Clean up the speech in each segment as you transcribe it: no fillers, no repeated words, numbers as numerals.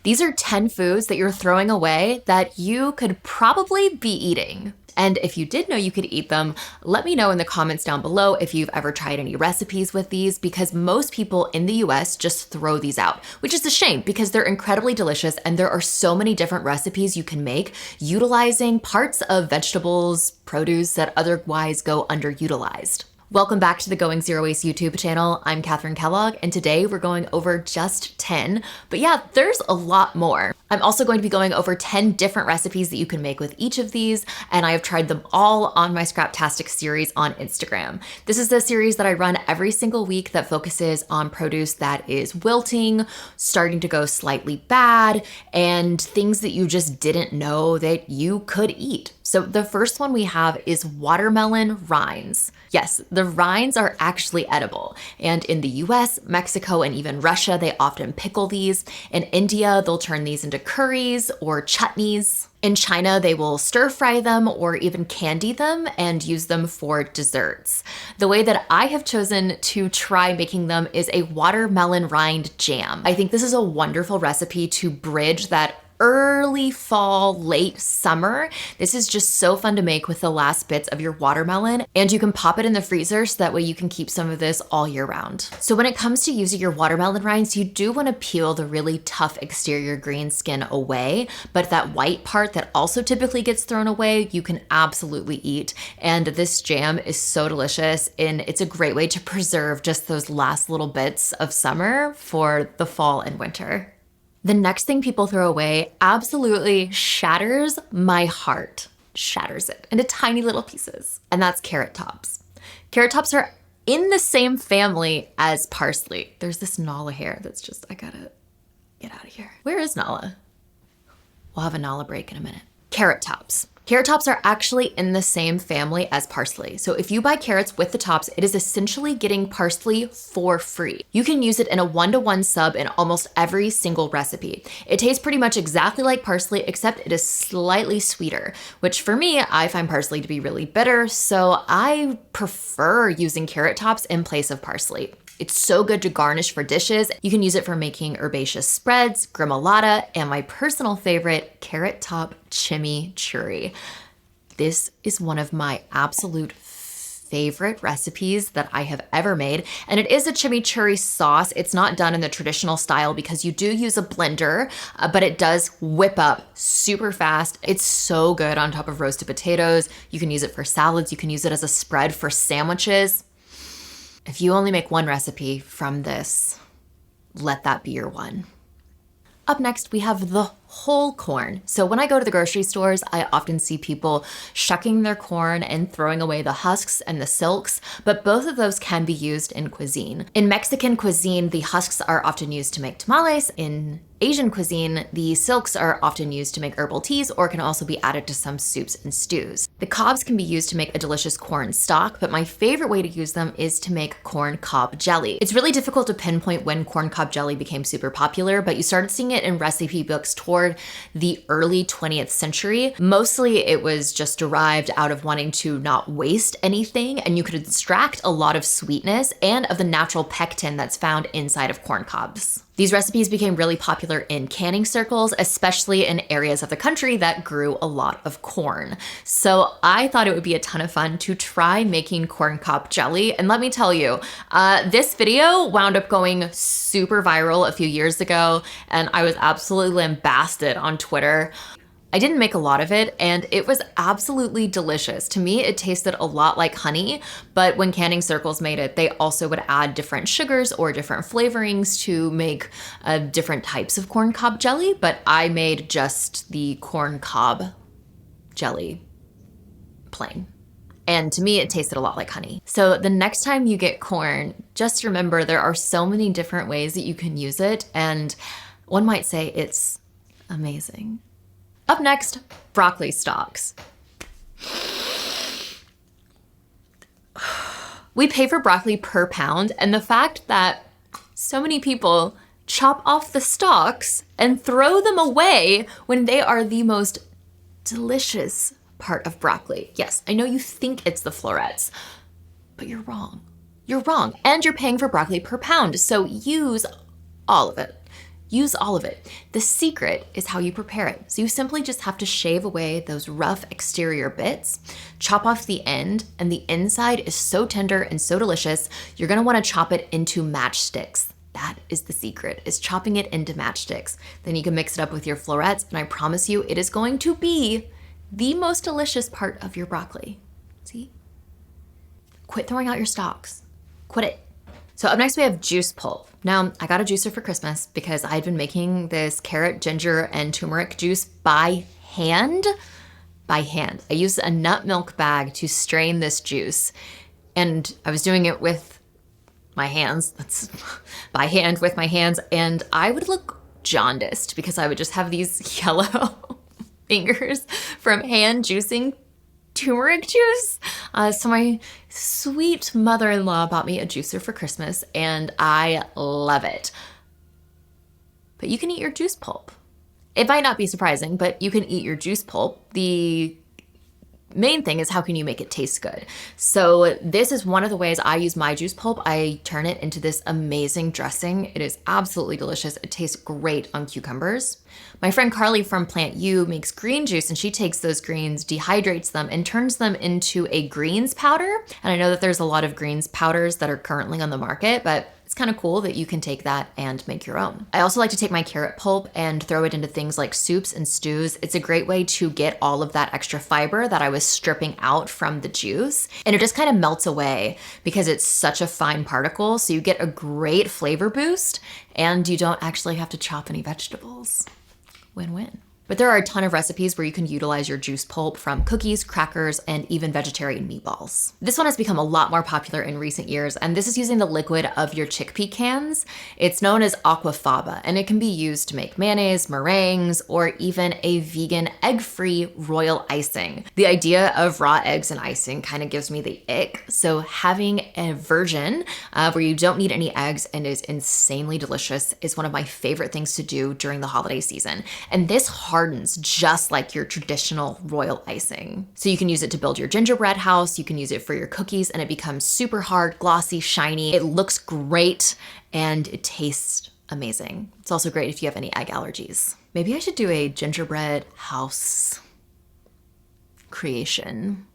These are 10 foods that you're throwing away that you could probably be eating. And if you did know you could eat them, let me know in the comments down below if you've ever tried any recipes with these, because most people in the US just throw these out, which is a shame because they're incredibly delicious and there are so many different recipes you can make utilizing parts of vegetables, produce that otherwise go underutilized. Welcome back to the Going Zero Waste YouTube channel. I'm Katherine Kellogg, and today we're going over just 10, but yeah, there's a lot more. I'm also going to be going over 10 different recipes that you can make with each of these, and I have tried them all on my Scraptastic series on Instagram. This is the series that I run every single week that focuses on produce that is wilting, starting to go slightly bad, and things that you just didn't know that you could eat. So the first one we have is watermelon rinds. Yes, the rinds are actually edible. And in the US, Mexico, and even Russia, they often pickle these. In India, they'll turn these into curries or chutneys. In China, they will stir fry them or even candy them and use them for desserts. The way that I have chosen to try making them is a watermelon rind jam. I think this is a wonderful recipe to bridge that early fall, late summer. This is just so fun to make with the last bits of your watermelon, and you can pop it in the freezer so that way you can keep some of this all year round. So when it comes to using your watermelon rinds, you do want to peel the really tough exterior green skin away, but that white part that also typically gets thrown away, you can absolutely eat. And this jam is so delicious, and it's a great way to preserve just those last little bits of summer for the fall and winter. The next thing people throw away absolutely shatters my heart, shatters it into tiny little pieces, and that's carrot tops. Carrot tops are in the same family as parsley. There's this Nala hair that's just, I gotta get out of here. Where is Nala? We'll have a Nala break in a minute. Carrot tops. Carrot tops are actually in the same family as parsley. So if you buy carrots with the tops, it is essentially getting parsley for free. You can use it in a 1-to-1 sub in almost every single recipe. It tastes pretty much exactly like parsley, except it is slightly sweeter, which for me, I find parsley to be really bitter, so I prefer using carrot tops in place of parsley. It's so good to garnish for dishes. You can use it for making herbaceous spreads, gremolata, and my personal favorite, carrot top chimichurri. This is one of my absolute favorite recipes that I have ever made. And it is a chimichurri sauce. It's not done in the traditional style because you do use a blender, but it does whip up super fast. It's so good on top of roasted potatoes. You can use it for salads. You can use it as a spread for sandwiches. If you only make one recipe from this, let that be your one. Up next, we have the whole corn. So when I go to the grocery stores, I often see people shucking their corn and throwing away the husks and the silks, but both of those can be used in cuisine. In Mexican cuisine, the husks are often used to make tamales. In Asian cuisine, the silks are often used to make herbal teas or can also be added to some soups and stews. The cobs can be used to make a delicious corn stock, but my favorite way to use them is to make corn cob jelly. It's really difficult to pinpoint when corn cob jelly became super popular, but you started seeing it in recipe books toward the early 20th century. Mostly it was just derived out of wanting to not waste anything, and you could extract a lot of sweetness and of the natural pectin that's found inside of corn cobs. These recipes became really popular in canning circles, especially in areas of the country that grew a lot of corn. So I thought it would be a ton of fun to try making corn cob jelly. And let me tell you, this video wound up going super viral a few years ago, and I was absolutely lambasted on Twitter. I didn't make a lot of it, and it was absolutely delicious. To me, it tasted a lot like honey, but when canning circles made it, they also would add different sugars or different flavorings to make different types of corn cob jelly, but I made just the corn cob jelly plain. And to me, it tasted a lot like honey. So the next time you get corn, just remember there are so many different ways that you can use it, and one might say it's amazing. Up next, broccoli stalks. We pay for broccoli per pound, and the fact that so many people chop off the stalks and throw them away when they are the most delicious part of broccoli. Yes, I know you think it's the florets, but you're wrong. You're wrong, and you're paying for broccoli per pound, so use all of it. Use all of it. The secret is how you prepare it. So you simply just have to shave away those rough exterior bits, chop off the end, and the inside is so tender and so delicious, you're gonna wanna chop it into matchsticks. That is the secret, is chopping it into matchsticks. Then you can mix it up with your florets, and I promise you, it is going to be the most delicious part of your broccoli. See? Quit throwing out your stalks. Quit it. So up next we have juice pulp. Now, I got a juicer for Christmas because I'd been making this carrot, ginger, and turmeric juice by hand. I used a nut milk bag to strain this juice, and I was doing it with my hands. That's by hand with my hands, and I would look jaundiced because I would just have these yellow fingers from hand juicing turmeric juice. So my sweet mother-in-law bought me a juicer for Christmas, and I love it. But you can eat your juice pulp. It might not be surprising, but you can eat your juice pulp. The main thing is how can you make it taste good? So this is one of the ways I use my juice pulp. I turn it into this amazing dressing. It is absolutely delicious. It tastes great on cucumbers. My friend Carly from Plant U makes green juice, and she takes those greens, dehydrates them, and turns them into a greens powder. And I know that there's a lot of greens powders that are currently on the market, but it's kind of cool that you can take that and make your own. I also like to take my carrot pulp and throw it into things like soups and stews. It's a great way to get all of that extra fiber that I was stripping out from the juice. And it just kind of melts away because it's such a fine particle. So you get a great flavor boost and you don't actually have to chop any vegetables. Win-win. But there are a ton of recipes where you can utilize your juice pulp from cookies, crackers, and even vegetarian meatballs. This one has become a lot more popular in recent years, and this is using the liquid of your chickpea cans. It's known as Aquafaba, and it can be used to make mayonnaise, meringues, or even a vegan egg-free royal icing. The idea of raw eggs and icing kind of gives me the ick, so having a version where you don't need any eggs and is insanely delicious is one of my favorite things to do during the holiday season. And this hardens just like your traditional royal icing. So you can use it to build your gingerbread house, you can use it for your cookies, and it becomes super hard, glossy, shiny. It looks great and it tastes amazing. It's also great if you have any egg allergies. Maybe I should do a gingerbread house creation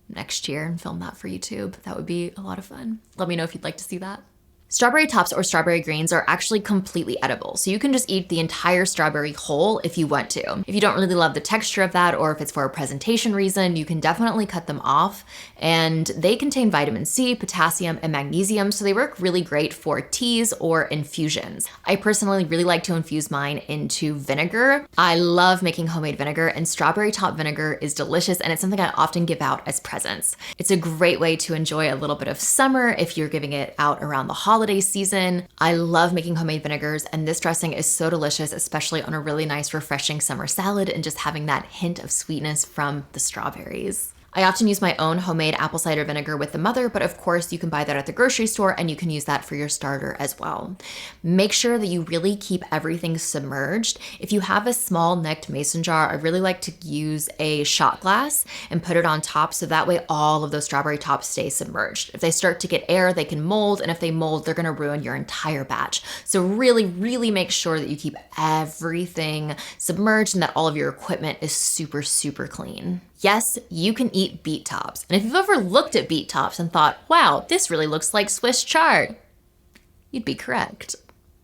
next year and film that for YouTube. That would be a lot of fun. Let me know if you'd like to see that. Strawberry tops or strawberry greens are actually completely edible, so you can just eat the entire strawberry whole if you want to. If you don't really love the texture of that, or if it's for a presentation reason, you can definitely cut them off, and they contain vitamin C, potassium, and magnesium, so they work really great for teas or infusions. I personally really like to infuse mine into vinegar. I love making homemade vinegar, and strawberry top vinegar is delicious, and it's something I often give out as presents. It's a great way to enjoy a little bit of summer if you're giving it out around the holiday season. I love making homemade vinegars, and this dressing is so delicious, especially on a really nice, refreshing summer salad and just having that hint of sweetness from the strawberries. I often use my own homemade apple cider vinegar with the mother, but of course you can buy that at the grocery store and you can use that for your starter as well. Make sure that you really keep everything submerged. If you have a small necked mason jar, I really like to use a shot glass and put it on top so that way all of those strawberry tops stay submerged. If they start to get air, they can mold, and if they mold, they're gonna ruin your entire batch. So really, really make sure that you keep everything submerged and that all of your equipment is super, super clean. Yes, you can eat beet tops. And if you've ever looked at beet tops and thought, wow, this really looks like Swiss chard, you'd be correct.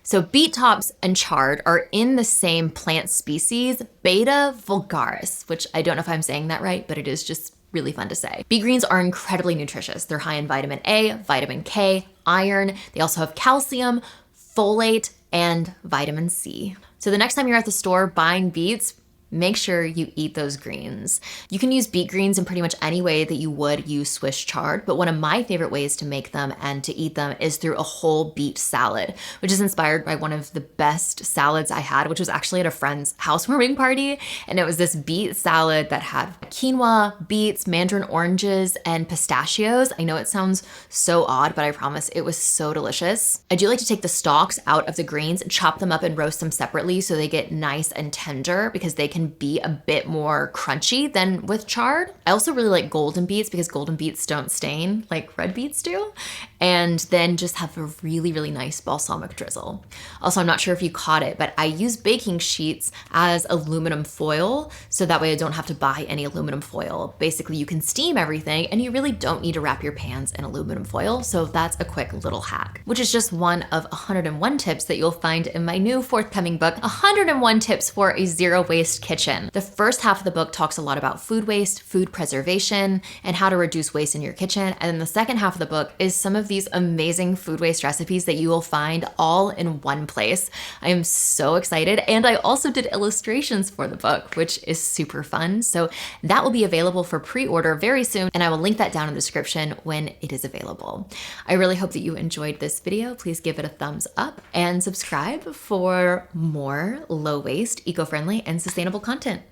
So beet tops and chard are in the same plant species, Beta vulgaris, which I don't know if I'm saying that right, but it is just really fun to say. Beet greens are incredibly nutritious. They're high in vitamin A, vitamin K, iron. They also have calcium, folate, and vitamin C. So the next time you're at the store buying beets, make sure you eat those greens. You can use beet greens in pretty much any way that you would use Swiss chard, but one of my favorite ways to make them and to eat them is through a whole beet salad, which is inspired by one of the best salads I had, which was actually at a friend's housewarming party. And it was this beet salad that had quinoa, beets, mandarin oranges, and pistachios. I know it sounds so odd, but I promise it was so delicious. I do like to take the stalks out of the greens, chop them up and roast them separately so they get nice and tender because they can can be a bit more crunchy than with chard. I also really like golden beets because golden beets don't stain like red beets do. And then just have a really, really nice balsamic drizzle. Also, I'm not sure if you caught it, but I use baking sheets as aluminum foil, so that way I don't have to buy any aluminum foil. Basically, you can steam everything and you really don't need to wrap your pans in aluminum foil, so that's a quick little hack, which is just one of 101 tips that you'll find in my new forthcoming book, 101 Tips for a Zero Waste Kitchen. The first half of the book talks a lot about food waste, food preservation, and how to reduce waste in your kitchen, and then the second half of the book is some of these amazing food waste recipes that you will find all in one place. I am so excited, and I also did illustrations for the book, which is super fun. So that will be available for pre-order very soon, and I will link that down in the description when it is available. I really hope that you enjoyed this video. Please give it a thumbs up and subscribe for more low waste, eco-friendly, and sustainable content.